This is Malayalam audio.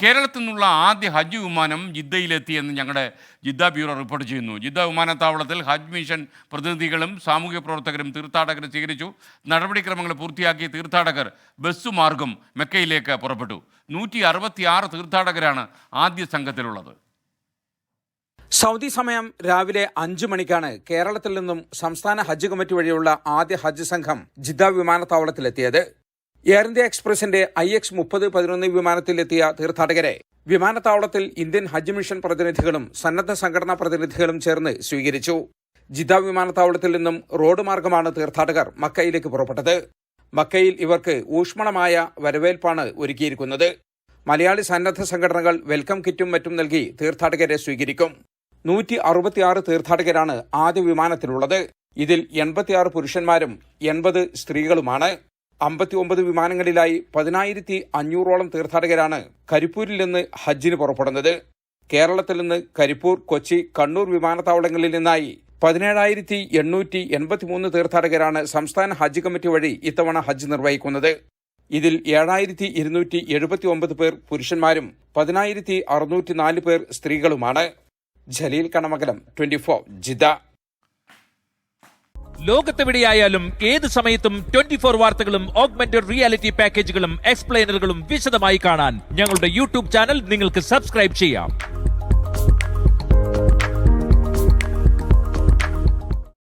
കേരളത്തിൽ നിന്നുള്ള ആദ്യ ഹജ്ജ് വിമാനം ജിദ്ദയിലെത്തിയെന്ന് ഞങ്ങളുടെ ജിദ്ദ ബ്യൂറോ റിപ്പോർട്ട് ചെയ്യുന്നു. ജിദ്ദ വിമാനത്താവളത്തിൽ ഹജ്ജ് മിഷൻ പ്രതിനിധികളും സാമൂഹ്യ പ്രവർത്തകരും തീർത്ഥാടകരെ സ്വീകരിച്ചു. നടപടിക്രമങ്ങൾ പൂർത്തിയാക്കി തീർത്ഥാടകർ ബസ്സുമാർഗം മെക്കയിലേക്ക് പുറപ്പെട്ടു. 166 തീർത്ഥാടകരാണ് ആദ്യ സംഘത്തിലുള്ളത്. സൗദി സമയം രാവിലെ 5 മണിക്കാണ് കേരളത്തിൽ നിന്നും സംസ്ഥാന ഹജ്ജ് കമ്മിറ്റി വഴിയുള്ള ആദ്യ ഹജ്ജ് സംഘം ജിദ്ദ വിമാനത്താവളത്തിലെത്തിയത്. എയർ ഇന്ത്യ എക്സ്പ്രസിന്റെ IX-3011 വിമാനത്തിലെത്തിയ തീർത്ഥാടകരെ വിമാനത്താവളത്തിൽ ഇന്ത്യൻ ഹജ്ജ് മിഷൻ പ്രതിനിധികളും സന്നദ്ധ സംഘടനാ പ്രതിനിധികളും ചേർന്ന് സ്വീകരിച്ചു. ജിദ്ദ വിമാനത്താവളത്തിൽ നിന്നും റോഡ് മാർഗമാണ് തീർത്ഥാടകർ മക്കയിലേക്ക് പുറപ്പെട്ടത്. മക്കയിൽ ഇവർക്ക് ഊഷ്മളമായ വരവേൽപ്പാണ് ഒരുക്കിയിരിക്കുന്നത്. മലയാളി സന്നദ്ധ സംഘടനകൾ വെൽക്കം കിറ്റും മറ്റും നൽകി തീർത്ഥാടകരെ സ്വീകരിക്കും. 166 തീർത്ഥാടകരാണ് ആദ്യ വിമാനത്തിലുള്ളത്. ഇതിൽ 86 പുരുഷന്മാരും 80 സ്ത്രീകളുമാണ്. 59 വിമാനങ്ങളിലായി 10,500ഓളം തീർത്ഥാടകരാണ് കരിപ്പൂരിൽ നിന്ന് ഹജ്ജിന് പുറപ്പെടുന്നത്. കേരളത്തിൽ നിന്ന് കരിപ്പൂർ, കൊച്ചി, കണ്ണൂർ വിമാനത്താവളങ്ങളിൽ നിന്നായി 17,883 തീർത്ഥാടകരാണ് സംസ്ഥാന ഹജ്ജ് കമ്മിറ്റി വഴി ഇത്തവണ ഹജ്ജ് നിർവഹിക്കുന്നത്. ഇതിൽ 7,279 പേർ പുരുഷന്മാരും 10,604 പേർ സ്ത്രീകളുമാണ്. ജലീൽ കണമകലം, 24 ജിദ്ദ. ലോകത്തെവിടെയായാലും ഏത് സമയത്തും 24 വാർത്തകളും ഓഗ്മെന്റഡ് റിയാലിറ്റി പാക്കേജുകളും എക്സ്പ്ലെയിനറുകളും വിശദമായി കാണാൻ ഞങ്ങളുടെ യൂട്യൂബ് ചാനൽ നിങ്ങൾക്ക് സബ്സ്ക്രൈബ് ചെയ്യാം.